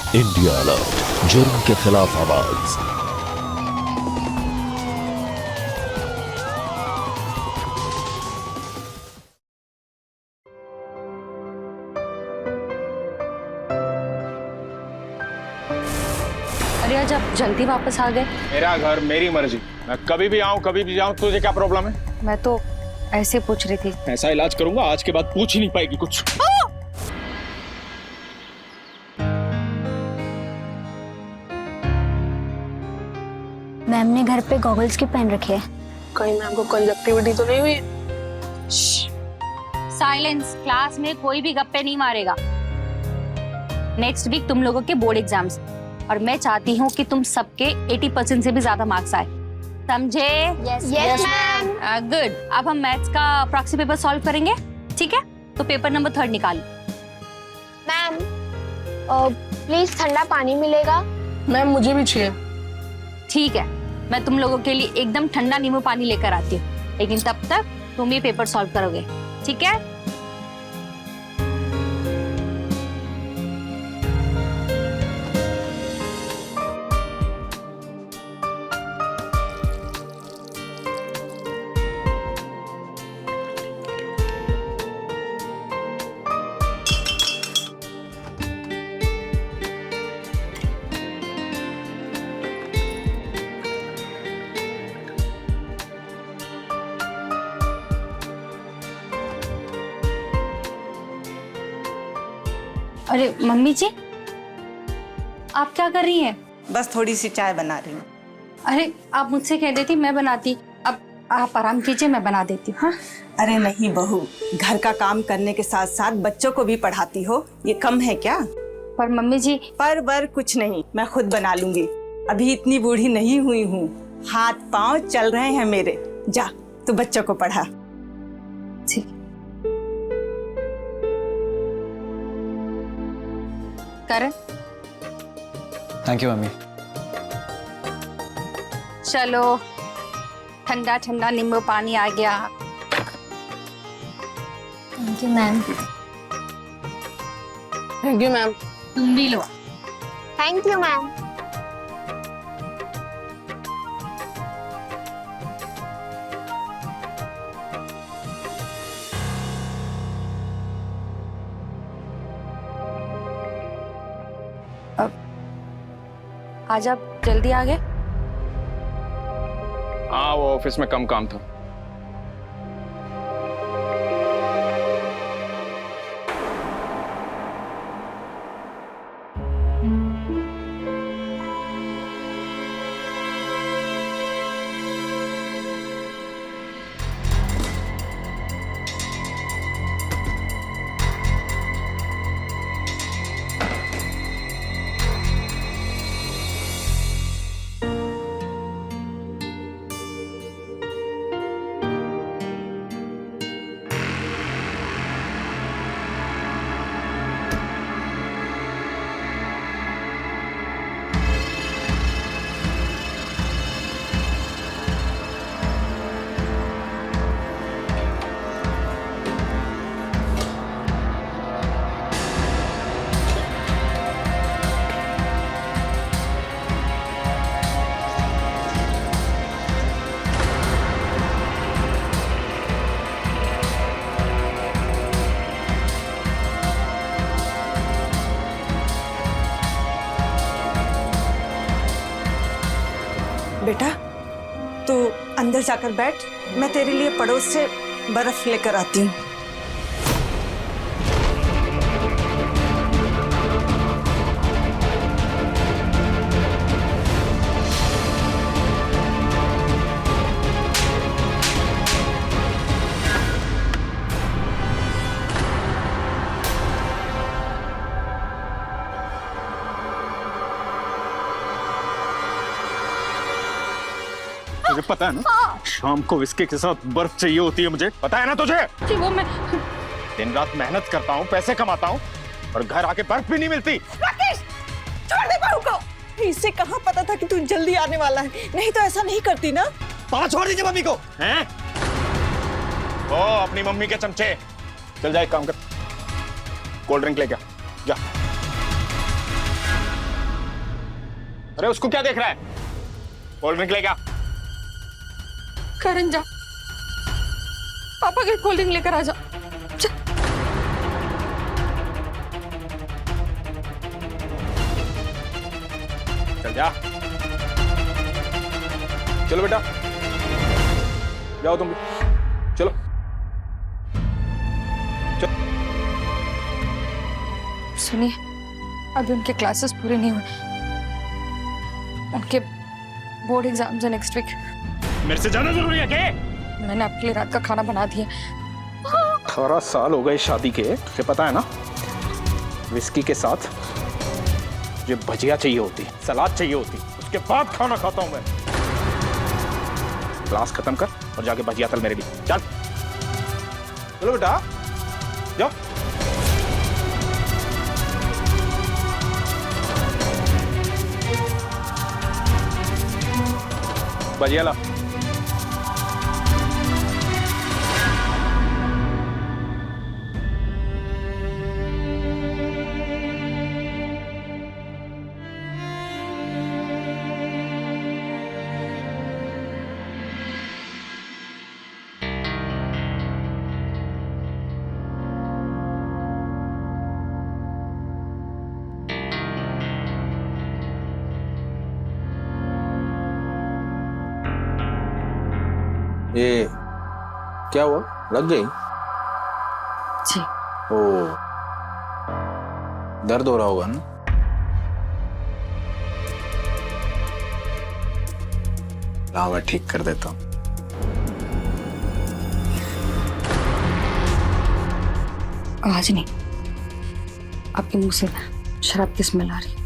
India alert, जुर्म के खिलाफ आवाज। अरे आज आप जल्दी वापस आ गए। मेरा घर मेरी मर्जी, मैं कभी भी आऊं कभी भी जाऊं, तुझे क्या प्रॉब्लम है? मैं तो ऐसे पूछ रही थी। ऐसा इलाज करूंगा आज के बाद पूछ ही नहीं पाएगी कुछ। मैम ने घर पे गॉगल्स क्यों पहन रखे हैं? कहीं मैम को कंजक्टिविटी तो नहीं हुई? साइलेंस। क्लास में कोई भी गप्पे नहीं मारेगा। नेक्स्ट वीक तुम लोगों के बोर्ड एग्जाम्स और मैं चाहती हूँ कि तुम सबके 80% से भी ज्यादा मार्क्स आए, समझे? Yes ma'am. गुड। अब हम मैथ्स का प्रॉक्सी पेपर सॉल्व करेंगे, ठीक है? तो पेपर नंबर 3 निकालो। मैम प्लीज ठंडा पानी मिलेगा? मैम मुझे भी चाहिए। ठीक है, मैं तुम लोगों के लिए एकदम ठंडा नींबू पानी लेकर आती हूँ, लेकिन तब तक तुम ये पेपर सॉल्व करोगे, ठीक है? अरे मम्मी जी, आप क्या कर रही हैं? बस थोड़ी सी चाय बना रही हूँ। अरे आप मुझसे कह देती, मैं बनाती। अब आप आराम कीजिए, मैं बना देती हूँ। हाँ? अरे नहीं बहू, घर का काम करने के साथ साथ बच्चों को भी पढ़ाती हो, ये कम है क्या? पर मम्मी जी। पर कुछ नहीं, मैं खुद बना लूंगी। अभी इतनी बूढ़ी नहीं हुई हूँ, हाथ पांव चल रहे हैं मेरे। जा तू बच्चों को पढ़ा। ठीक। करण। Thank you mummy. चलो, ठंडा ठंडा नींबू पानी आ गया। Thank you ma'am. Thank you ma'am. तुम भी लो। Thank you ma'am. आज आप जल्दी आ गए? हाँ, वो ऑफिस में कम काम था। बेटा तू अंदर जाकर बैठ, मैं तेरे लिए पड़ोस से बर्फ लेकर आती हूँ। तुझे पता है ना, शाम को विस्की के साथ बर्फ चाहिए होती है मुझे, पता है ना तुझे? जी वो मैं। दिन रात मेहनत करता हूँ, पैसे कमाता हूँ और घर आके बर्फ भी नहीं मिलती। राकेश, छोड़ दे बहू को। इससे कहाँ पता था कि तू जल्दी आने वाला है, नहीं तो ऐसा नहीं करती ना। पापा छोड़ दीजिए मम्मी को। हैं? ओ अपनी मम्मी के चमचे, चल जा एक काम कर, कोल्ड ड्रिंक लेके आ, जा। अरे उसको क्या देख रहा है? कोल्ड ड्रिंक लेगा। करण जा, पापा के कोल्ड ड्रिंक लेकर आ जा। चल जा। चलो बेटा, जाओ तुम भी। चलो सुनिए, अभी उनके क्लासेस पूरे नहीं हुए, उनके बोर्ड एग्जाम्स है नेक्स्ट वीक। मेरे से ज्यादा जरूरी है क्या? मैंने आपके लिए रात का खाना बना दिया। 18 साल हो गए शादी के, तुझे पता है ना? विस्की के साथ मुझे भजिया चाहिए होती, सलाद चाहिए होती, उसके बाद खाना खाता हूं मैं। क्लास खत्म कर और जाके भजिया तल मेरे लिए। चल चलो बेटा, जाओ। भजिया ला। ये क्या हुआ? लग गई? जी। ओ, दर्द हो रहा होगा ना? लाओ मैं ठीक कर देता हूँ। आज नहीं, आपके मुंह से शराब की स्मेल आ रही।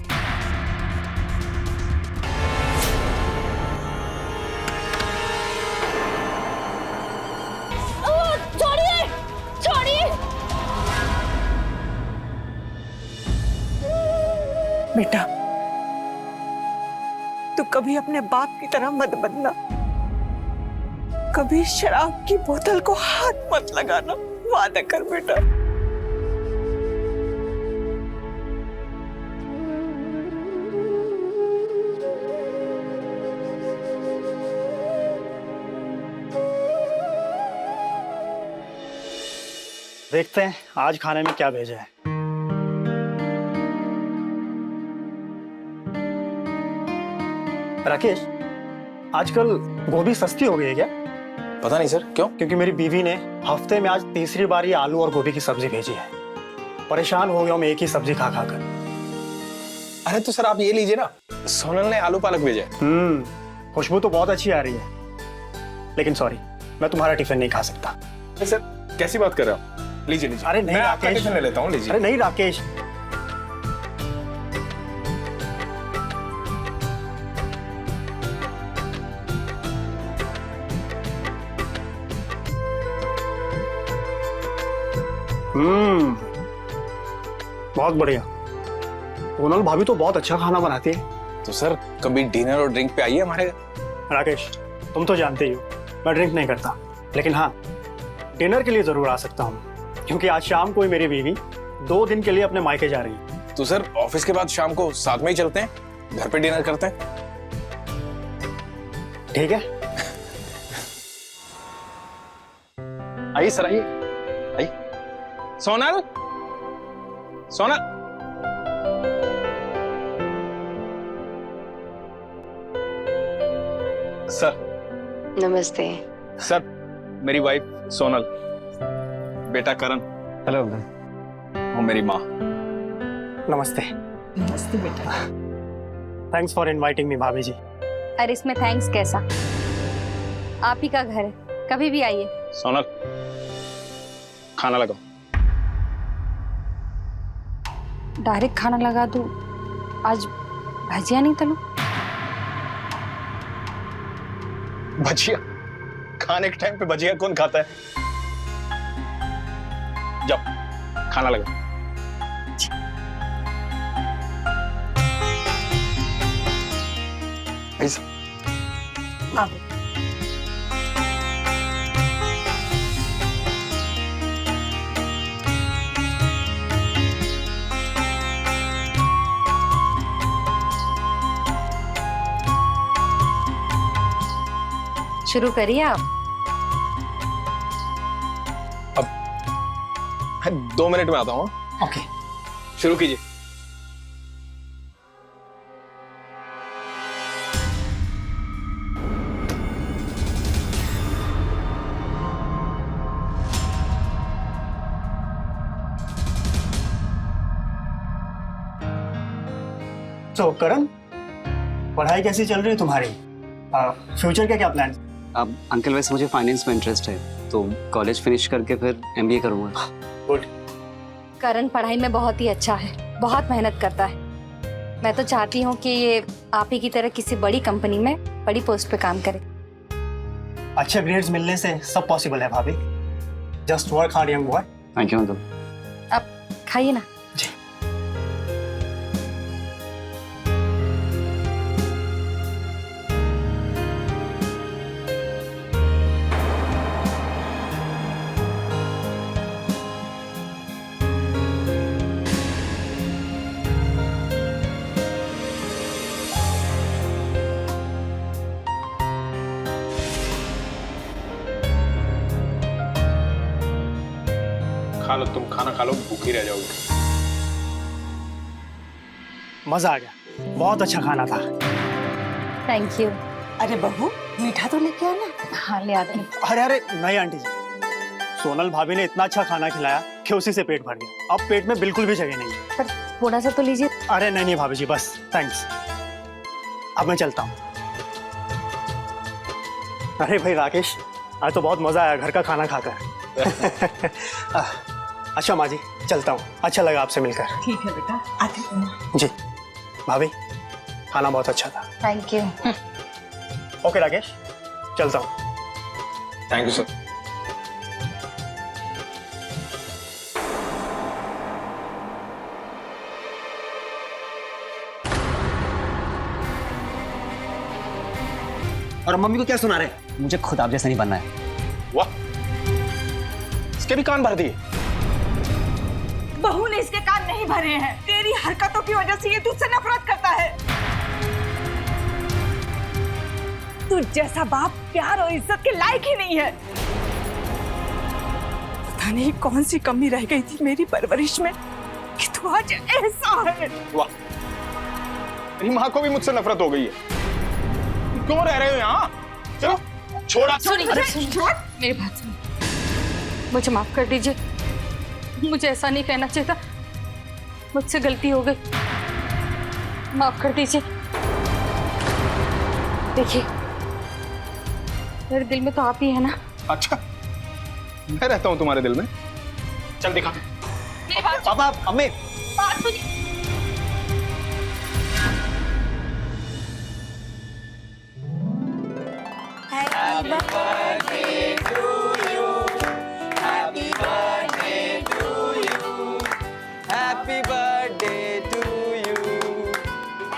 बेटा, तू कभी अपने बाप की तरह मत बनना, कभी शराब की बोतल को हाथ मत लगाना, वादा कर बेटा। देखते हैं आज खाने में क्या भेजा है। राकेश, आजकल गोभी सस्ती हो गई है क्या? पता नहीं सर, क्यों? क्योंकि मेरी बीवी ने हफ्ते में आज तीसरी बार ये आलू और गोभी की सब्जी भेजी है। परेशान हो गया हूं मैं एक ही सब्जी खा खा कर। अरे तो सर आप ये लीजिए ना, सोनल ने आलू पालक भेजा है। खुशबू तो बहुत अच्छी आ रही है, लेकिन सॉरी, मैं तुम्हारा टिफिन नहीं खा सकता। सर कैसी बात कर रहे हो? लीजिए लीजिए। अरे नहीं मैं आपका राकेश, टिफिन ले लेता हूँ, लीजिए। अरे नहीं राकेश, बहुत बढ़िया। सोनल भाभी तो बहुत अच्छा खाना बनाती है। तो सर कभी डिनर और ड्रिंक पे आइए हमारे घर। राकेश, तुम तो जानते ही हो मैं ड्रिंक नहीं करता, लेकिन हाँ डिनर के लिए जरूर आ सकता हूँ, क्योंकि आज शाम को ही मेरी बीवी 2 दिन के लिए अपने मायके जा रही है। तो सर ऑफिस के बाद शाम को साथ में ही चलते हैं, घर पे डिनर करते हैं। ठीक है। आइए सर, आइए आइए। सोनल, सोनल। सर। नमस्ते। सर, मेरी वाइफ सोनल, बेटा करण। हेलो। वो मेरी माँ। नमस्ते। नमस्ते बेटा। थैंक्स फॉर इनवाइटिंग मी भाभी जी। अरे इसमें थैंक्स कैसा, आप ही का घर है, कभी भी आइए। सोनल, खाना लगाओ। डायरेक्ट खाना लगा दूं, आज भजिया नहीं तलूं? भजिया? खाने के टाइम पे भजिया कौन खाता है? जाओ खाना लगाओ। ऐसा शुरू करिए आप। मैं 2 मिनट में आता हूँ। ओके। शुरू कीजिए। तो करण, पढ़ाई कैसी चल रही है तुम्हारी? फ्यूचर के क्या प्लान? अब अंकल वैसे मुझे फाइनेंस में इंटरेस्ट है, तो कॉलेज फिनिश करके फिर MBA करूँगा। गुड। करण पढ़ाई में बहुत ही अच्छा है, बहुत मेहनत करता है। मैं तो चाहती हूँ कि ये आप ही की तरह किसी बड़ी कंपनी में बड़ी पोस्ट पे काम करे। अच्छे ग्रेड्स मिलने से सब पॉसिबल है भाभी। Just work hard young boy. Thank you uncle. अब खाइए ना। खा लो, तुम खाना खा लो, भूखी रह जाओगी। मजा आ गया, बहुत अच्छा खाना था। Thank you. अरे बहू, मीठा तो लेके आना। हाँ ले आती हूँ। अरे नहीं आंटी जी, सोनल भाभी ने इतना अच्छा खाना खिलाया कि उसी से पेट भर गया। अब पेट में बिल्कुल भी जगह नहीं है। पर थोड़ा सा तो लीजिए। अरे नहीं भाभी जी, बस थैंक्स। अब मैं चलता हूँ। अरे भाई राकेश, आज तो बहुत मजा आया घर का खाना खाकर। अच्छा माँ जी, चलता हूँ। अच्छा लगा आपसे मिलकर। ठीक है बेटा, आते हैं। जी भाभी, खाना बहुत अच्छा था। Thank you. ओके राकेश, चलता हूँ। Thank you sir. और मम्मी को क्या सुना रहे? मुझे खुद आप जैसा नहीं बनना है। वाह, इसके भी कान भर दिए। बहू ने इसके कान नहीं भरे हैं। तेरी हरकतों की वजह से ये तुझसे नफरत करता है। तू जैसा बाप प्यार और इज्जत के लायक ही नहीं है। पता नहीं कौन सी कमी रह गई थी मेरी परवरिश में कि तू आज ऐसा है। वाह, मेरी माँ को भी मुझसे नफरत हो गई है। क्यों रह रहे हो यहाँ? चलो छोड़ा। मेरी बात सुनो, मुझे माफ कर दीजिए। मुझे ऐसा नहीं कहना चाहिए था, मुझसे गलती हो गई, माफ कर दीजिए। देखिए, मेरे दिल में तो आप ही है ना। अच्छा, मैं रहता हूँ तुम्हारे दिल में। चल दिखा। पापा, अम्मी। बात सुनिए। Happy birthday to you.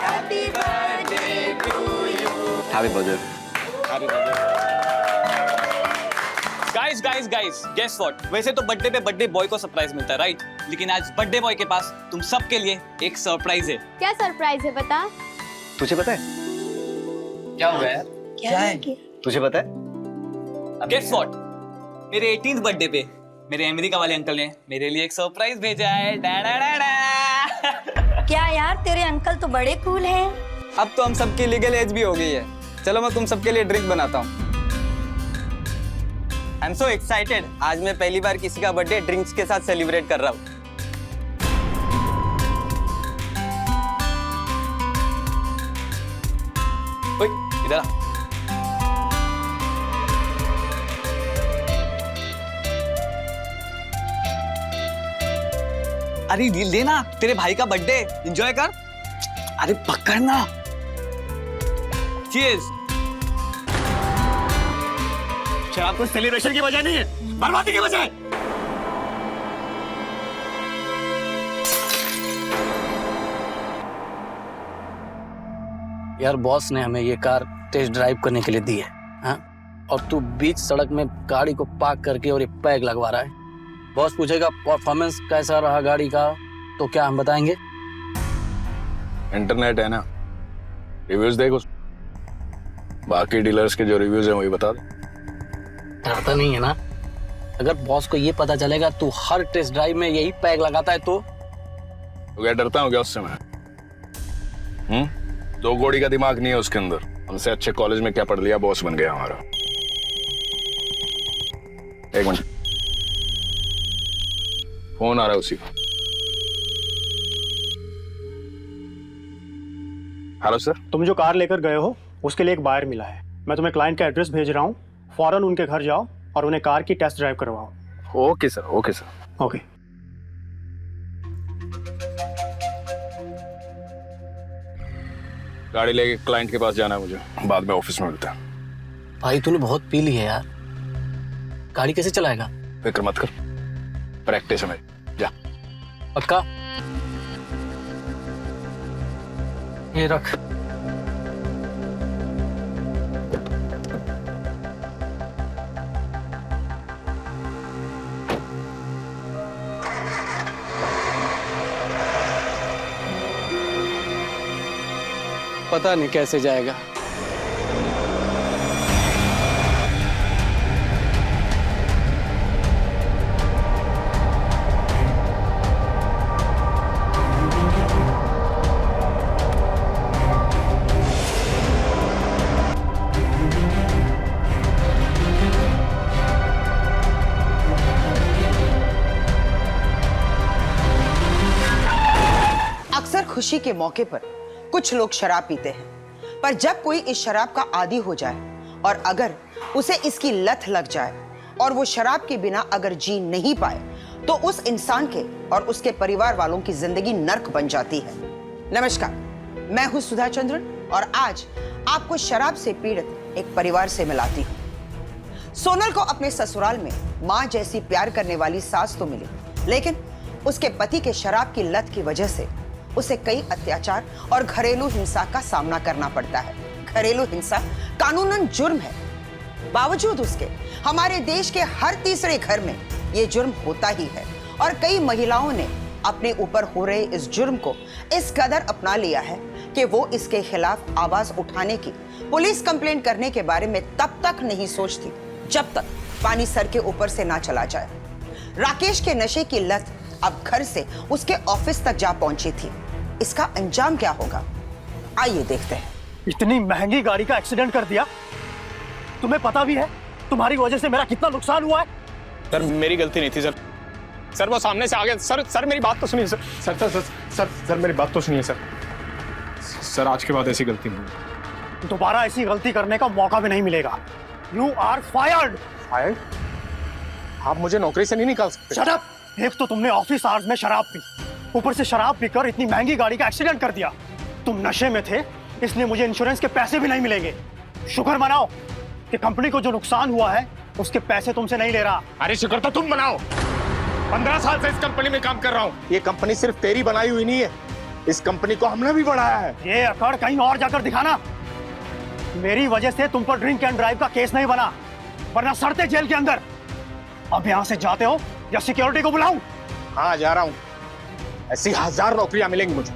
Happy birthday to you. Happy birthday. Guys guys guys, guess what? वैसे तो बर्थडे पे बर्थडे बॉय को सरप्राइज मिलता है, राइट? लेकिन आज बर्थडे बॉय के पास तुम सबके लिए एक सरप्राइज है। क्या सरप्राइज है बता? तुझे पता है क्या हुआ यार? क्या है? तुझे पता है? Guess what? मेरे 18th बर्थडे पे मेरे अमेरिका वाले अंकल ने मेरे लिए एक सरप्राइज भेजा है। डा डा डा डा। क्या यार, तेरे अंकल तो बड़े कूल हैं। अब तो हम सबकी लीगल एज भी हो गई है। चलो मैं तुम सबके लिए ड्रिंक बनाता हूँ। I am so excited. आज मैं पहली बार किसी का बर्थडे ड्रिंक्स के साथ सेलिब्रेट कर रहा हूँ। ओए, इधर आ। अरे लेना, तेरे भाई का बर्थडे, एंजॉय कर। अरे पकड़ना। चीयर्स। शराब को सेलिब्रेशन की वजह नहीं है, बर्बादी की वजह है। यार बॉस ने हमें ये कार टेस्ट ड्राइव करने के लिए दी है, हाँ? और तू बीच सड़क में गाड़ी को पार्क करके और ये पैग लगवा रहा है। बॉस पूछेगा परफॉर्मेंस कैसा रहा गाड़ी का, तो क्या हम बताएंगे? इंटरनेट है ना, रिव्यूज देखो। बाकी डीलर्स के जो रिव्यूज हैं वही बता दो। डरता नहीं है ना? अगर बॉस को ये पता चलेगा तू हर टेस्ट ड्राइव में यही पैक लगाता है तो क्या डरता हूँ क्या उससे मैं? दो गोड़ी का दिमाग नहीं है उसके अंदर। हमसे अच्छे कॉलेज में क्या पढ़ लिया, बॉस बन गया हमारा। एक मिनट, फोन आ रहा है उसी का। Hello sir. तुम जो कार लेकर गए हो उसके लिए एक बायर मिला है। मैं तुम्हें क्लाइंट का एड्रेस भेज रहा हूँ, फौरन उनके घर जाओ और उन्हें कार की टेस्ट ड्राइव करवाओ। Okay sir, okay sir. Okay. गाड़ी लेके क्लाइंट के पास जाना है मुझे, बाद में ऑफिस में मिलता है। भाई तूने बहुत पी ली है यार, गाड़ी कैसे चलाएगा? फिक्र मत कर, प्रैक्टिस है मेरी। जा। पक्का? ये रख। पता नहीं कैसे जाएगा। अक्सर खुशी के मौके पर कुछ लोग शराब पीते हैं, पर जब कोई इस शराब का आदी हो जाए और अगर उसे इसकी लत लग जाए और वो शराब के बिना अगर जी नहीं पाए तो उस इंसान के और उसके परिवार वालों की जिंदगी नर्क बन जाती है। नमस्कार, मैं हूं सुधा चंद्रन और आज आपको शराब से पीड़ित एक परिवार से मिलाती हूं। सोनल को अपने ससुराल में मां जैसी प्यार करने वाली सास तो मिली, लेकिन उसके पति के शराब की लत की वजह से उसे कई अत्याचार और घरेलू हिंसा का सामना करना पड़ता है। घरेलू हिंसा कानूनन जुर्म है, बावजूद उसके हमारे देश के हर तीसरे घर में ये जुर्म होता ही है और कई महिलाओं ने अपने ऊपर हो रहे इस जुर्म को इस कदर अपना लिया है कि वो इसके खिलाफ आवाज उठाने की, पुलिस कंप्लेंट करने के बारे में तब तक नहीं सोचती जब तक पानी सर के ऊपर से ना चला जाए। राकेश के नशे की लत अब घर से उसके ऑफिस तक जा पहुंची थी। इसका अंजाम क्या होगा, आइए देखते हैं। इतनी महंगी गाड़ी का एक्सीडेंट कर दिया, तुम्हें पता भी है तुम्हारी वजह से मेरा कितना नुकसान हुआ है? सर मेरी गलती नहीं थी सर। सर वो सामने से आ गए। सर मेरी बात तो सुनिए सर। सर मेरी बात तो सुनिए सर। सर आज के बाद ऐसी गलती नहीं। दोबारा ऐसी गलती करने का मौका भी नहीं मिलेगा। You are fired. फायर्ड? आप मुझे नौकरी से नहीं निकाल सकते। Shut up. एक तो तुमने ऑफिस आवर्स में शराब पी, ऊपर से शराब पीकर इतनी महंगी गाड़ी का एक्सीडेंट कर दिया। तुम नशे में थे, इसलिए मुझे इंश्योरेंस के पैसे भी नहीं मिलेंगे। शुक्र मनाओ कि कंपनी को जो नुकसान हुआ है उसके पैसे तुमसे नहीं ले रहा। अरे शुक्र तो तुम मनाओ। 15 साल से इस कंपनी में काम कर रहा हूँ। ये कंपनी सिर्फ तेरी बनाई हुई नहीं है, इस कंपनी को हमने भी बढ़ाया है। ये अकड़ कहीं और जाकर दिखाना। मेरी वजह से तुम पर ड्रिंक एंड ड्राइव का केस नहीं बना, वरना सड़ते जेल के अंदर। अब यहाँ से जाते हो या सिक्योरिटी को बुलाऊं? हाँ जा रहा हूँ, ऐसी 1000 नौकरियां मिलेंगी मुझे।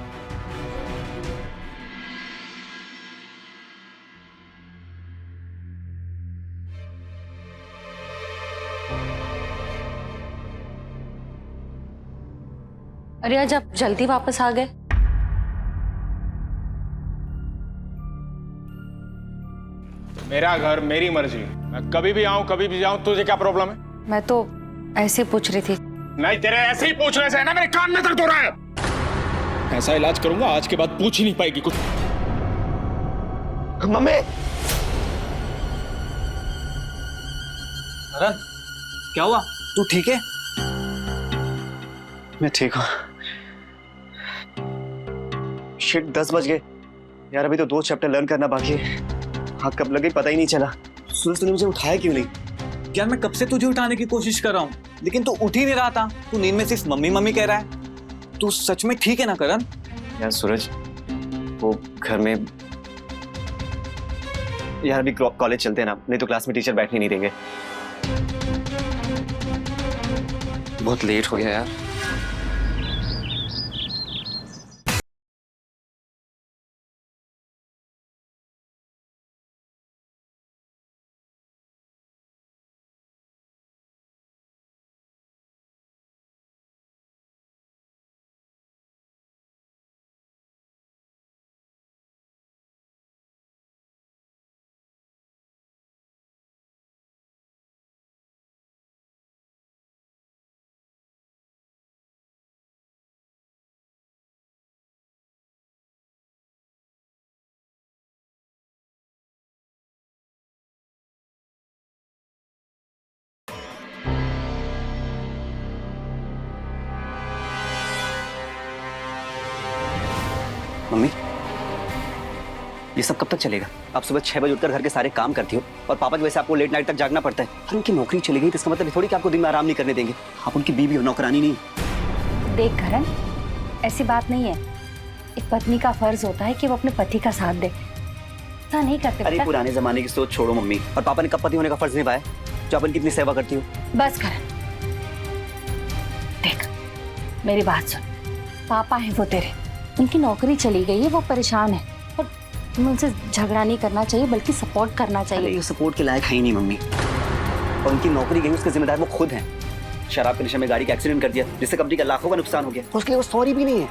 अरे आज आप जल्दी वापस आ गए। मेरा घर मेरी मर्जी, मैं कभी भी आऊं कभी भी जाऊं, तुझे क्या प्रॉब्लम है? मैं तो ऐसे पूछ रही थी। नहीं, तेरे ऐसे ही पूछने से है ना मेरे कान में दर्द हो रहा है। ऐसा इलाज करूंगा आज के बाद पूछ ही नहीं पाएगी कुछ। मम्मी। करण, क्या हुआ? तू ठीक है? मैं ठीक हूँ। शिट 10 बज गए यार, अभी तो 2 चैप्टर लर्न करना बाकी है। हाँ कब लगे पता ही नहीं चला। सूरज तूने मुझे उठाया क्यों नहीं? यार मैं कब से तुझे उठाने की कोशिश कर रहा हूँ, लेकिन तू उठ ही नहीं रहा था। तू नींद में सिर्फ मम्मी मम्मी कह रहा है। तू सच में ठीक है ना करण? यार सूरज, वो घर में यार अभी कॉलेज चलते हैं ना, नहीं तो क्लास में टीचर बैठने नहीं देंगे। बहुत लेट हो गया यार। मम्मी, ये सब कब तक चलेगा? आप सुबह 6 बजे उठकर घर के सारे काम करती हो और पापा की वजह से आपको लेट नाइट तक जागना पड़ता है। और उनकी नौकरी चली गई तो इसका मतलब ये थोड़ी कि आपको दिन में आराम नहीं करने देंगे। आप उनकी बीवी हो, नौकरानी नहीं। देख करण, ऐसी बात नहीं है। एक पत्नी का फर्ज होता है कि वो अपने पति का साथ दे। ऐसा नहीं करते। अरे पुराने जमाने की सोच छोड़ो मम्मी। और पापा ने कब पति होने का फर्ज निभाया जो आप उनकी इतनी सेवा करती हो? बस करण, देख मेरी बात सुन। पापा है वो तेरे, उनकी नौकरी चली गई है, वो परेशान है और तुम्हें उनसे झगड़ा नहीं करना चाहिए बल्कि सपोर्ट करना चाहिए। ये सपोर्ट के लायक है ही नहीं मम्मी। और उनकी नौकरी गई, उसके जिम्मेदार वो खुद हैं। शराब के नशे में गाड़ी का एक्सीडेंट कर दिया जिससे कंपनी का लाखों का नुकसान हो गया, उसके लिए वो सॉरी भी नहीं है।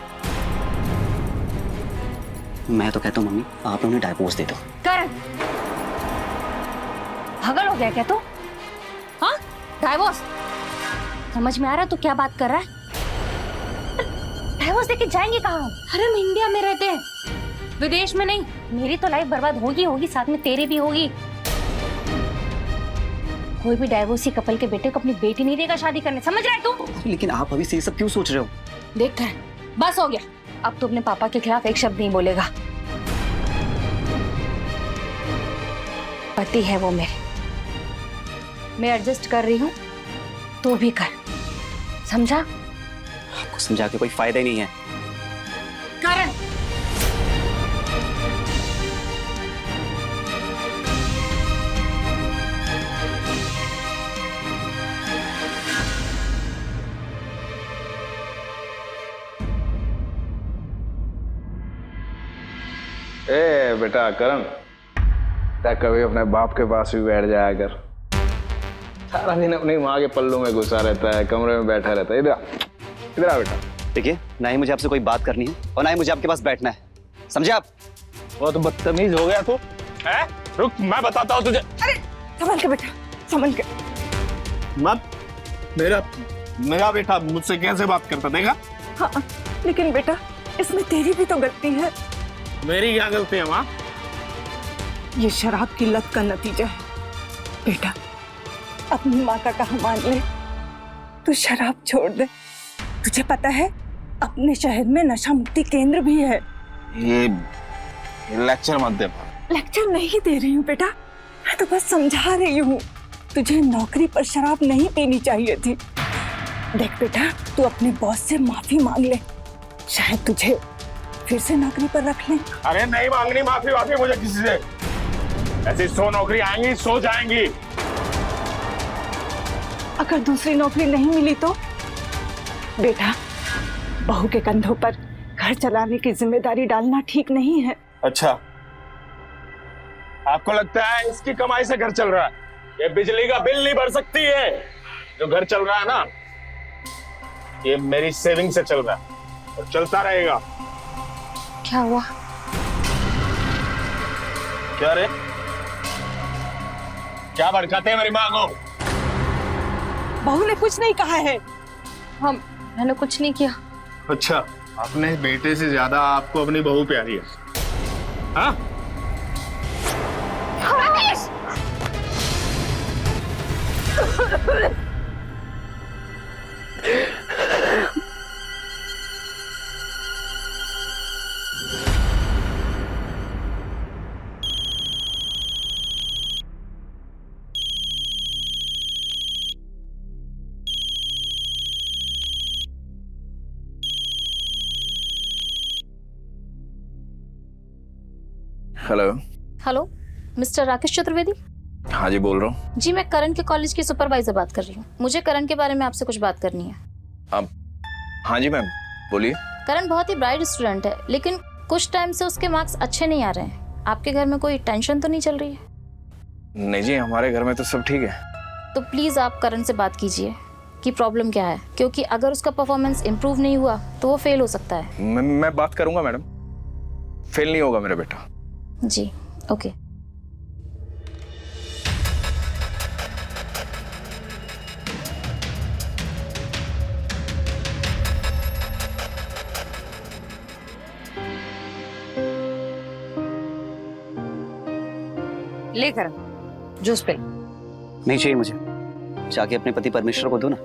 मैं तो कहता हूँ मम्मी, आप उन्हें डाइवोर्स दे दो। करण, पागल हो गया क्या तू? हाँ, डाइवोर्स? समझ में आ रहा है तू क्या बात कर रहा है? डाइवोर्स देके जाएंगे कहाँ? अरे हम इंडिया में रहते हैं, विदेश में नहीं। मेरी तो लाइफ बर्बाद होगी, साथ में तेरी भी होगी। कोई भी डाइवोर्सी कपल के बेटे को अपनी बेटी नहीं देगा शादी करने, समझ रहा है तू? लेकिन आप अभी से ये सब क्यों सोच रहे हो? देख कर, बस हो गया। अब तो अपने पापा के खिलाफ एक शब्द नहीं बोलेगा। पति है वो मेरे, मैं एडजस्ट कर रही हूँ, तो भी कर, समझा? आपको समझा के कोई फायदा ही नहीं है। करण, ए बेटा करण, क्या कभी अपने बाप के पास भी बैठ जाया कर। सारा दिन अपनी माँ के पल्लों में घुसा रहता है, कमरे में बैठा रहता है। इधर आ बेटा। देखिए, ना ही मुझे आपसे कोई बात करनी है और ना ही मुझे आपके पास बैठना है, समझे आप? वो तो बदतमीज हो गया तू। है? रुक, मैं बताता हूँ तुझे। अरे संभल के बेटा, संभल के। मत, मेरा बेटा मुझसे कैसे बात करता, देखा? हाँ, लेकिन बेटा इसमें तेरी भी तो गलती है। मेरी क्या गलती है माँ? ये शराब की लत का नतीजा है बेटा। अपनी माँ का कहा मान ले, तू शराब छोड़ दे। तुझे पता है अपने शहर में नशा मुक्ति केंद्र भी है। ये लेक्चर मत दे। लेक्चर नहीं दे रही हूँ बेटा, मैं तो बस समझा रही हूँ। तुझे नौकरी पर शराब नहीं पीनी चाहिए थी। देख बेटा, तू अपने बॉस से माफी मांग ले, शायद तुझे फिर से नौकरी पर रख लें। अरे नहीं मांगनी माफी वाफी मुझे किसी से। ऐसी 100 नौकरी आएंगी, 100 जाएंगी। अगर दूसरी नौकरी नहीं मिली तो? बेटा, बहू के कंधों पर घर चलाने की जिम्मेदारी डालना ठीक नहीं है। अच्छा, आपको लगता है इसकी कमाई से घर चल रहा है? ये बिजली का बिल नहीं भर सकती है। जो घर चल रहा है ना, ये मेरी सेविंग से चल रहा है और चलता रहेगा। क्या हुआ? क्या रे? क्या भड़काते हैं मेरी माँ को? बहू ने कुछ नहीं कहा है। हम, मैंने कुछ नहीं किया। अच्छा, अपने बेटे से ज्यादा आपको अपनी बहू प्यारी है, हाँ? Hello. Hello, mister Rakesh Chaturvedi? हाँ जी, बोल रहा हूँ। जी, मैं करण के कॉलेज की सुपरवाइजर बात कर रही हूँ। मुझे करण के बारे में आपसे कुछ बात करनी है। अब हाँ जी मैम, बोलिए। करण बहुत ही ब्राइट स्टूडेंट है, लेकिन कुछ टाइम से उसके मार्क्स अच्छे नहीं आ रहे हैं। आपके घर में कोई टेंशन तो नहीं चल रही है? नहीं जी, हमारे घर में तो सब ठीक है। तो प्लीज आप करण से बात कीजिए कि प्रॉब्लम क्या है, क्योंकि अगर उसका परफॉर्मेंस इम्प्रूव नहीं हुआ तो वो फेल हो सकता है। मैं बात करूंगा मैडम, फेल नहीं होगा मेरा बेटा। जी, ओके। ले करण, जूस पे। नहीं चाहिए मुझे, जाके अपने पति परमेश्वर को दो ना।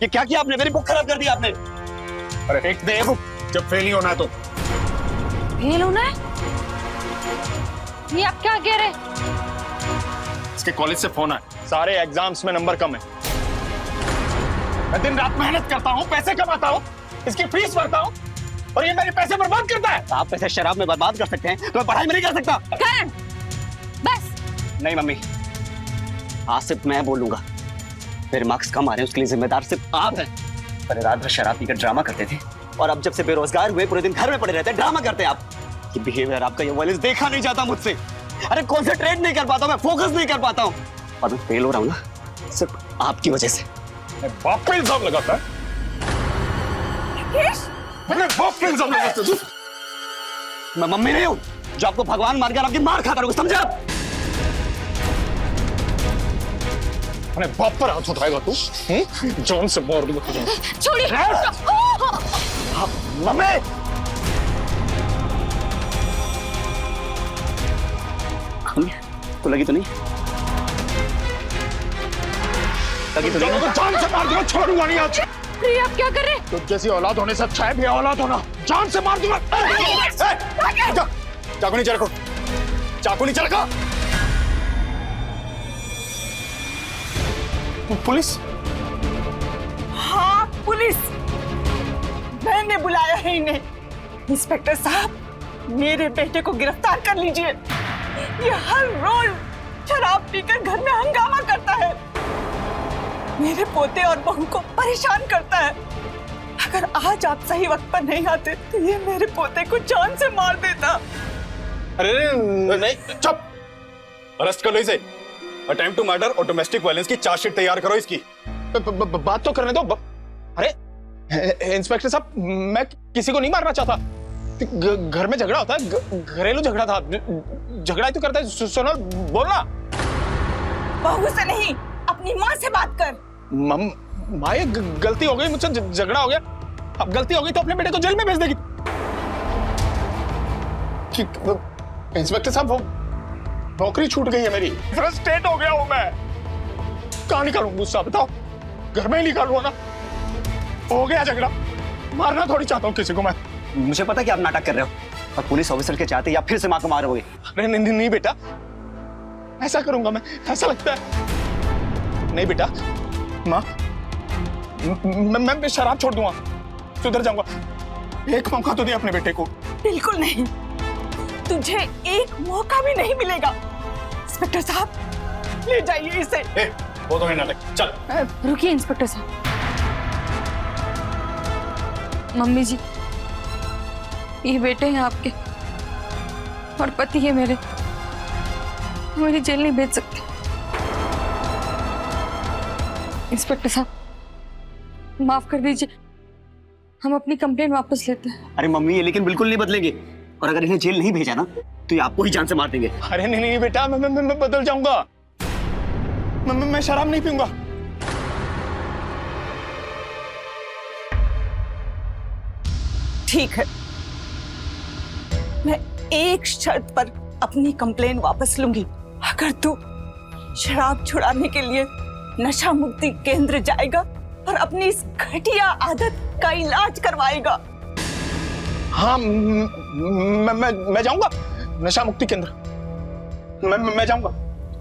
ये क्या किया आपने? मेरी बुक खराब कर दी आपने। अरे फेंक दे बुक, जब फेल ही होना है तो। फेल होना है? ये आप क्या कह रहे? इसके कॉलेज से फोन आया, सारे एग्जाम्स में नंबर कम है। मैं दिन रात मेहनत करता हूँ, पैसे कमाता हूँ, इसकी फीस भरता हूँ, और ये मेरे पैसे बर्बाद करता है। आप पैसे शराब में बर्बाद कर सकते हैं तो मैं पढ़ाई में नहीं कर सकता। करण, बस। नहीं मम्मी, आज सिर्फ मैं बोलूंगा। मेरे मार्क्स कम आ रहे हैं उसके लिए जिम्मेदार सिर्फ आप हैं। पहले रात भर शराब पीकर ड्रामा करते थे और अब जब से बेरोजगार हुए पूरे दिन घर में पड़े रहते हैं, ड्रामा करते हैं आप। ये बिहेवियर आपका, ये वायलेंस देखा नहीं जाता मुझसे। अरे कॉन्सेंट्रेट नहीं कर पाता हूं, मैं फोकस नहीं कर पाता हूं और मैं फेल हो रहा हूं ना सिर्फ आपकी वजह से। बाप पे इल्जाम लगाता है। मैंने बाप पे इल्जाम लगाता है। मैं मम्मी नहीं हूं जो आपको भगवान मारकर आपकी मार खाता रहूंगा, समझे आप? मैंने बाप पर हाथ उठाएगा तू? जान से मार दूंगा तुझे। छोड़िए। मम्मी! तो लगी तो नहीं? लगी तो नहीं? जान से मार दूंगा, छोड़ूंगा नहीं आज। प्रिय, आप क्या कर रहे हैं? तो जैसी औलाद होने से अच्छा है भी औलाद होना। जान से मार दूंगा। चाकू नीचे रखो, चाकू नीचे रखो। पुलिस? हाँ पुलिस, मैंने बुलाया है इन्हें। इंस्पेक्टर साहब, मेरे बेटे को गिरफ्तार कर लीजिए। ये हर रोज शराब पीकर घर में हंगामा करता है, मेरे पोते और बहू को परेशान करता है। अगर आज आप सही वक्त पर नहीं आते तो ये मेरे पोते को जान से मार देता। अरे नहीं, चुप। अरेस्ट कर लो इसे। अटेम्प्ट टू मर्डर और डोमेस्टिक वायलेंस की चार्जशीट तैयार करो इसकी। बात तो करने दो। अरे इंस्पेक्टर साहब, मैं किसी को नहीं मारना चाहता। घर में झगड़ा होता है, घरेलू झगड़ा था। झगड़ा ही तो करता है। सोनल, बोलना। बहू से नहीं, अपनी माँ से बात कर। माँ, ये गलती हो गई मुझसे, झगड़ा हो गया। अब गलती हो गई तो अपने बेटे को जेल में भेज देगी। इंस्पेक्टर साहब, वो नौकरी छूट गई है मेरी। फ्रस्ट्रेट हो गया हूं मैं। कहाँ निकालूं गुस्सा, बताओ? घर में ही निकालूंगा ना। हो गया झगड़ा, मारना थोड़ी चाहता हूँ किसी को मैं। मुझे पता कि आप नाटक कर रहे हो और पुलिस ऑफिसर के चाहते या फिर से माँ को मारोगे। अरे नहीं बेटा, ऐसा करूंगा मैं, ऐसा लगता है। नहीं बेटा, माँ, मैं शराब छोड़ दूंगा, सुधर जाऊंगा। एक मौका तो दे अपने बेटे को। बिल्कुल नहीं, तुझे एक मौका भी नहीं मिलेगा। इंस्पेक्टर साहब, ले जाइए इसे। वो तो है नाटक, चल। रुकिए इंस्पेक्टर साहब। मम्मी जी, ये बेटे हैं आपके और पति है मेरे, मुझे जेल नहीं भेज सकते। इंस्पेक्टर साहब, माफ कर दीजिए, हम अपनी कंप्लेंट वापस लेते हैं। अरे मम्मी, ये लेकिन बिल्कुल नहीं बदलेंगे और अगर इन्हें जेल नहीं भेजा ना तो ये आपको ही जान से मार देंगे। अरे नहीं बेटा, मैं बदल जाऊंगा। मैं शराब नहीं पीऊंगा। ठीक है, मैं एक शर्त पर अपनी कंप्लेन वापस लूंगी। अगर तू शराब छुड़ाने के लिए नशा मुक्ति केंद्र जाएगा और अपनी इस घटिया आदत का इलाज करवाएगा। हाँ, मैं जाऊंगा नशा मुक्ति केंद्र। मैं जाऊंगा,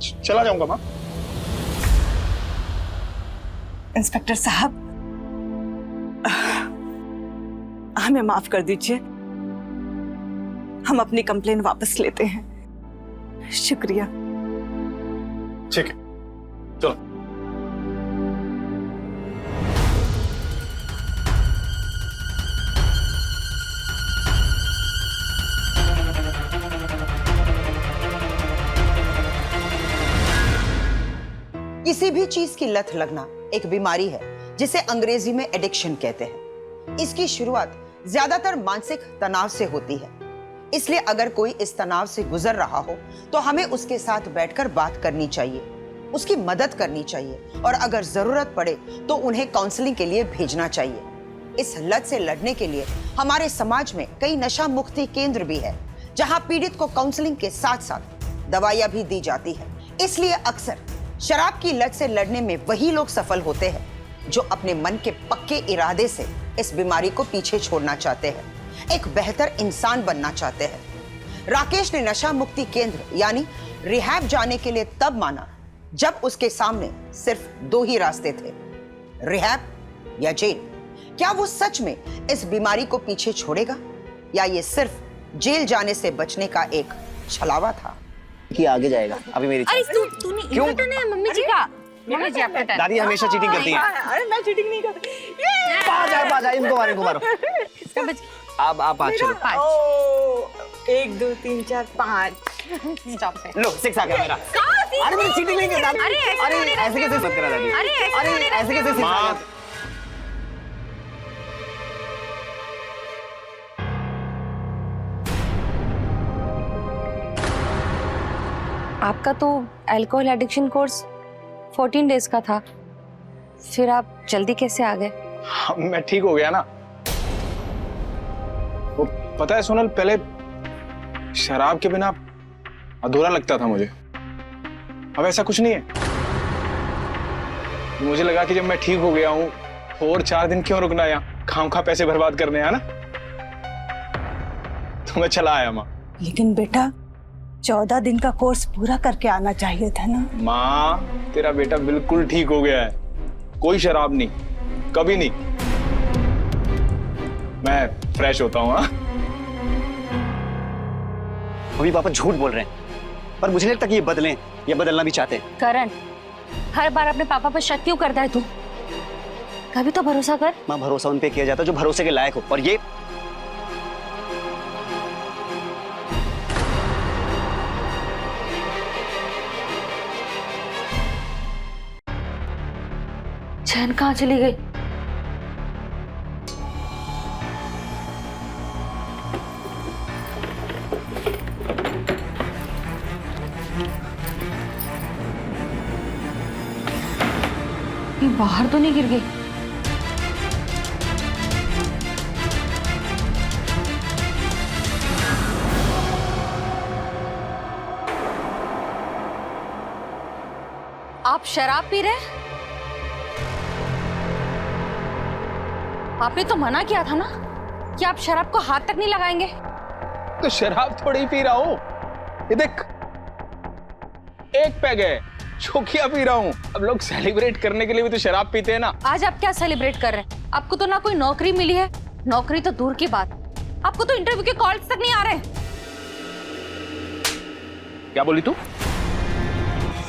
चला जाऊंगा माँ। इंस्पेक्टर साहब, हमें माफ कर दीजिए, हम अपनी कंप्लेन वापस लेते हैं। शुक्रिया। ठीक है, चलो। किसी भी चीज की लत लगना एक बीमारी है जिसे अंग्रेजी में एडिक्शन कहते हैं। इसकी शुरुआत ज्यादातर मानसिक तनाव से होती है, इसलिए अगर कोई इस तनाव से गुजर रहा हो तो हमें उसके साथ बैठकर बात करनी चाहिए, उसकी मदद करनी चाहिए और अगर जरूरत पड़े तो उन्हें काउंसलिंग के लिए भेजना चाहिए। इस लत से लड़ने के लिए हमारे समाज में कई नशा मुक्ति केंद्र भी है, जहां पीड़ित को काउंसलिंग के साथ साथ दवाइयां भी दी जाती है। इसलिए अक्सर शराब की लत से लड़ने में वही लोग सफल होते हैं जो अपने मन के पक्के इरादे से इस बीमारी को पीछे छोड़ना चाहते हैं, एक बेहतर इंसान बनना चाहते हैं। राकेश ने नशा मुक्ति केंद्र यानी रिहैब जाने के लिए तब माना जब उसके सामने सिर्फ दो ही रास्ते थे, रिहैब या जेल। क्या वो सच में इस बीमारी को पीछे छोड़ेगा या ये सिर्फ जेल जाने से बचने का एक छलावा था? कि आगे जाएगा अभी मेरी तूने क्यों? मम्मी जी का मम्मी जी आपका दादी हमेशा चीटिंग करती है। अरे मैं चीटिंग नहीं करती। पाँच इनको मारो। आप पाँच चलो। 1 2 3 4 5। लो 6 आ गया मेरा। अरे मैं चीटिंग नहीं करता। अरे ऐसे कैसे मत करा दादी। अरे ऐसे कैसे 6 आ गया? आपका तो अल्कोहल एडिक्शन कोर्स 14 डेज का था, फिर आप जल्दी कैसे आ गए? मैं ठीक हो गया ना। वो पता है सोनल, पहले शराब के बिना अधूरा लगता था मुझे, अब ऐसा कुछ नहीं है। मुझे लगा कि जब मैं ठीक हो गया हूँ और 4 दिन क्यों रुकना यहाँ खामखा पैसे बर्बाद करने, है ना? तो मैं चला आया माँ। लेकिन बेटा 14 दिन का कोर्स पूरा करके आना चाहिए था ना। माँ तेरा बेटा बिल्कुल ठीक हो गया है, कोई शराब नहीं, कभी नहीं। मैं फ्रेश होता हूँ। अभी पापा झूठ बोल रहे हैं, पर मुझे लगता कि ये बदलें या बदलना भी चाहते हैं। करण, हर बार अपने पापा पर शक क्यों करता है तू? कभी तो भरोसा कर। माँ भरोसा उन पे किया जाता है जो भरोसे के लायक हो, और ये चैन कहाँ चली गई? ये बाहर तो नहीं गिर गई? आप शराब पी रहे हैं? आपने तो मना किया था ना कि आप शराब को हाथ तक नहीं लगाएंगे। तो शराब थोड़ी पी रहा हूँ, ये देख, एक पैग है, चौकिया पी रहा हूँ। अब लोग सेलिब्रेट करने के लिए भी तो शराब पीते हैं ना। आज आप क्या सेलिब्रेट कर रहे हैं? आपको तो ना कोई नौकरी मिली है, नौकरी तो दूर की बात, आपको तो इंटरव्यू के कॉल्स तक नहीं आ रहे। क्या बोली तू?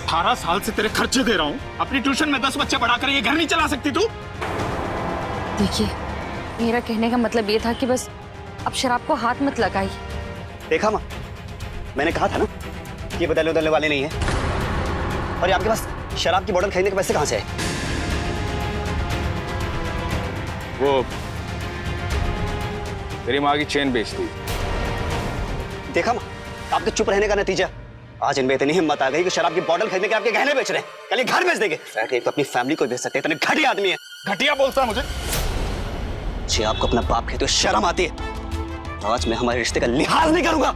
18 साल से तेरे खर्चे दे रहा हूँ, अपनी ट्यूशन में 10 बच्चे पढ़ाकर ये घर नहीं चला सकती तू? देखिए, मेरा कहने का मतलब ये था कि बस अब शराब को हाथ मत लगाई। देखा माँ, मैंने कहा था ना ये बदलने वाले नहीं है। और ये आपके पास शराब की बोतल खरीदने के पैसे कहाँ से आए? वो तेरी माँ की चेन बेचती। देखा माँ, आपके चुप रहने का नतीजा आज इनमें इतनी हिम्मत आ गई कि शराब की बोतल खरीदने के आपके गहने बेच रहे हैं, कल ये घर बेच देंगे। एक तो अपनी फैमिली को बेच सकते हैं, इतने घटिया आदमी है। घटिया बोलता है मुझे? जी आपको अपना बाप कहते हो शर्म आती है? आज मैं हमारे रिश्ते का लिहाज नहीं करूंगा।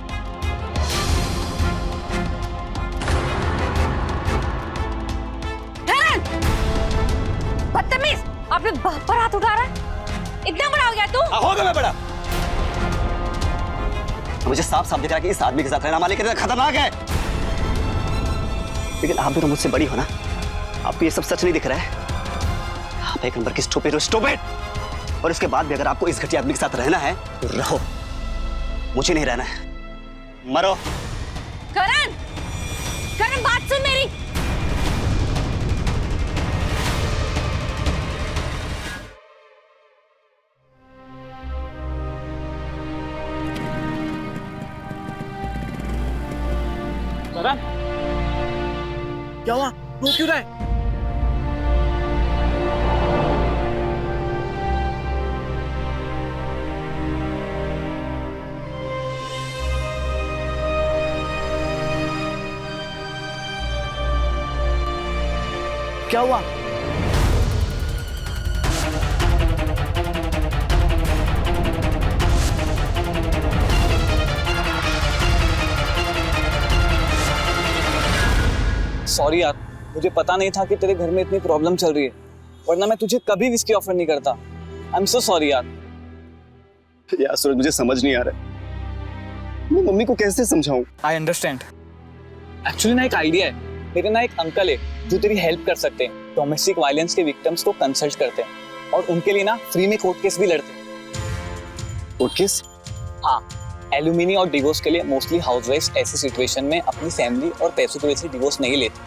बदतमीज, आपने बाप पर हाथ उठा रहा है? इतना बड़ा हो गया तू? होगा मैं बड़ा। मुझे साफ साफ दिख रहा है कि इस आदमी के साथ रहना हमारे लिए कितना खतरनाक है। लेकिन आप भी तो मुझसे बड़ी हो ना, आपको ये सब सच नहीं दिख रहा है? आप एक नंबर की स्टूपिड हो, स्टूपिड। और इसके बाद भी अगर आपको इस घटिया आदमी के साथ रहना है तो रहो, मुझे नहीं रहना है, मरो। करण, करण बात सुन मेरी। करण, क्या हुआ? रो क्यों रहा है? क्या हुआ? सॉरी यार, मुझे पता नहीं था कि तेरे घर में इतनी प्रॉब्लम चल रही है। वरना मैं तुझे कभी विस्की ऑफर नहीं करता। आई एम सो सॉरी यार। यार सूरज, मुझे समझ नहीं आ रहा है, मैं मम्मी को कैसे समझाऊं? I understand. एक्चुअली ना एक आइडिया है, मेरे ना एक अंकल है जो तेरी हेल्प कर सकते हैं। डोमेस्टिक वायलेंस के विक्टिम्स को कंसल्ट करते हैं और उनके लिए ना फ्री में कोर्ट केस भी लड़ते हैं। Court case? हाँ, एल्यूमिनी और डिवोर्स के लिए मोस्टली हाउसवाइफ्स ऐसी सिचुएशन में अपनी फैमिली और पैसों की वजह से डिवोर्स नहीं लेती,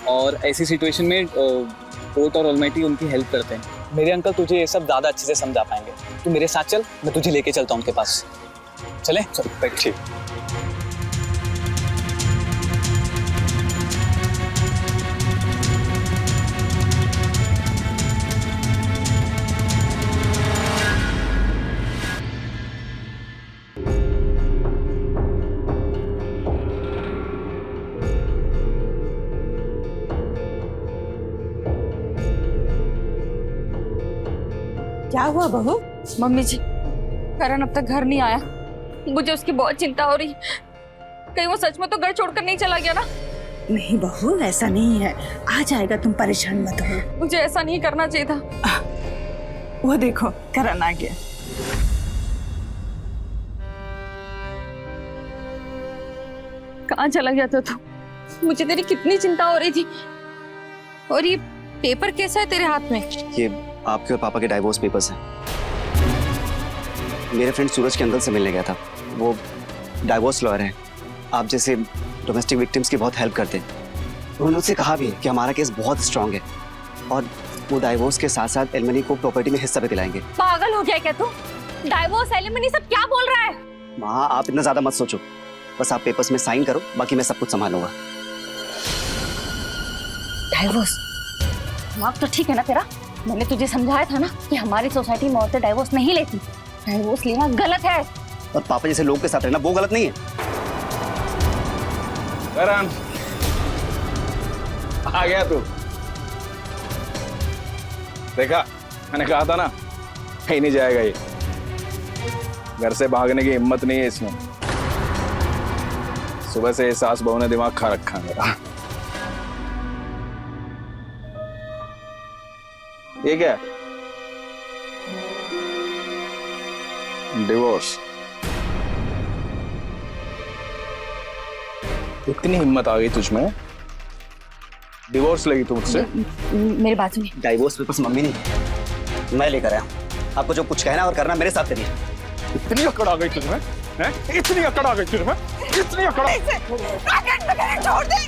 और ऐसी सिचुएशन में कोर्ट और ऑलमाइटी उनकी हेल्प करते हैं। मेरे अंकल तुझे ये सब ज़्यादा अच्छे से समझा पाएंगे। तू मेरे साथ चल, मैं तुझे लेके चलता हूँ उनके पास। चले? चल बैठ। ठीक। क्या हुआ बहू? मम्मी जी, करण अब तक घर नहीं आया। मुझे उसकी बहुत चिंता हो रही है। कहीं वो सच में तो घर छोड़कर नहीं चला गया ना? नहीं बहू, ऐसा नहीं है, आ जाएगा, तुम परेशान मत हो। मुझे ऐसा नहीं करना चाहिए था। वो देखो करण आ गया। कहाँ चला गया था तू? मुझे तेरी कितनी चिंता हो रही थी। और ये पेपर कैसा है तेरे हाथ में? ये आपके और पापा के डाइवोर्स पेपर्स हैं। मेरे फ्रेंड सूरज के अंकल से मिलने गया था। वो डाइवोर्स लॉयर हैं, आप जैसे डोमेस्टिक विक्टिम्स की बहुत हेल्प करते हैं। उन्होंने मुझसे कहा भी कि हमारा केस बहुत स्ट्रांग है और वो डाइवोर्स के साथ साथ एलिमनी को प्रॉपर्टी में हिस्सा भी दिलाएंगे। पागल हो गया क्या तू? डाइवोर्स, एलिमनी सब क्या बोल रहा है? माँ, आप इतना ज्यादा मत सोचो, बस आप पेपर्स में साइन करो, बाकी मैं सब कुछ संभालूंगा। डाइवोर्स? दिमाग तो ठीक है ना तेरा? मैंने तुझे समझाया था ना कि हमारी सोसाइटी में औरतें डाइवोर्स नहीं लेती। डाइवोर्स लेना गलत है। और पापा जैसे लोग के साथ रहना वो गलत नहीं है। करण, आ गया तू? देखा, मैंने कहा था ना, कहीं नहीं जाएगा ये। घर से भागने की हिम्मत नहीं है इसमें। सुबह से सास बहू ने दिमाग खा रखा है मेरा। ये क्या? डिवोर्स? इतनी हिम्मत आ गई तुझमें? डिवोर्स लगी तू मुझसे? मेरी बात सुनिए। डाइवोर्स पेपर्स मम्मी नहीं, मैं लेकर आया। आपको जो कुछ कहना और करना मेरे साथ करिए। इतनी अकड़ आ गई तुझमें? हैं? इतनी अकड़ आ गई तुझमें? इतनी अकड़? छोड़ दे।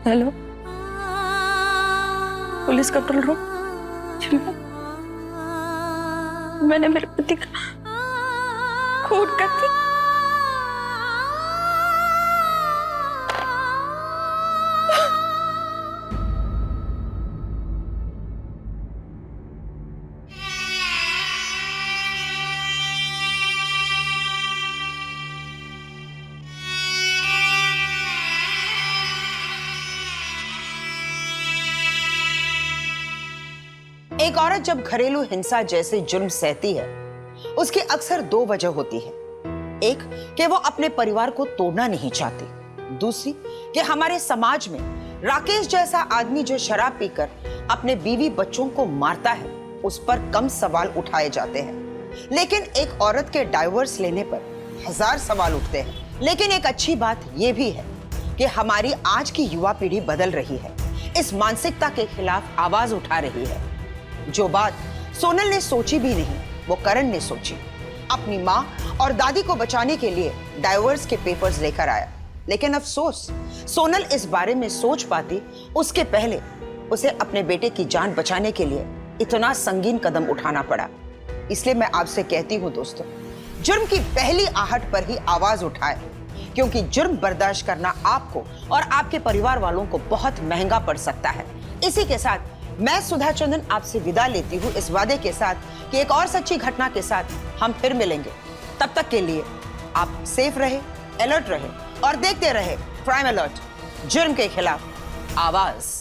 Hello, police control room. मैंने मेरे पति का खून कर दिया। एक औरत जब घरेलू हिंसा जैसे जुर्म सहती है, उसकी अक्सर दो वजह होती है। एक कि वो अपने परिवार को तोड़ना नहीं चाहती, दूसरी कि हमारे समाज में राकेश जैसा आदमी जो शराब पीकर अपने बीवी बच्चों को मारता है, उस पर कम सवाल उठाए जाते हैं। लेकिन एक औरत के डाइवोर्स लेने पर 1000 सवाल उठते हैं। लेकिन एक अच्छी बात यह भी है कि हमारी आज की युवा पीढ़ी बदल रही है। इस मानसिकता के खिलाफ आवाज उठा रही है। जो बात सोनल ने सोची भी नहीं, वो करण ने सोची। अपनी माँ और दादी को बचाने के लिए डाइवोर्स के पेपर्स लेकर आया। लेकिन अफसोस, सोनल इस बारे में सोच पाती उसके पहले उसे अपने बेटे की जान बचाने के लिए इतना संगीन कदम उठाना पड़ा। इसलिए मैं आपसे कहती हूँ दोस्तों, जुर्म की पहली आहट पर ही आवाज उठाए, क्योंकि जुर्म बर्दाश्त करना आपको और आपके परिवार वालों को बहुत महंगा पड़ सकता है। इसी के साथ मैं सुधा चंदन आपसे विदा लेती हूँ, इस वादे के साथ कि एक और सच्ची घटना के साथ हम फिर मिलेंगे। तब तक के लिए आप सेफ रहे, अलर्ट रहे और देखते रहे प्राइम अलर्ट, जुर्म के खिलाफ आवाज।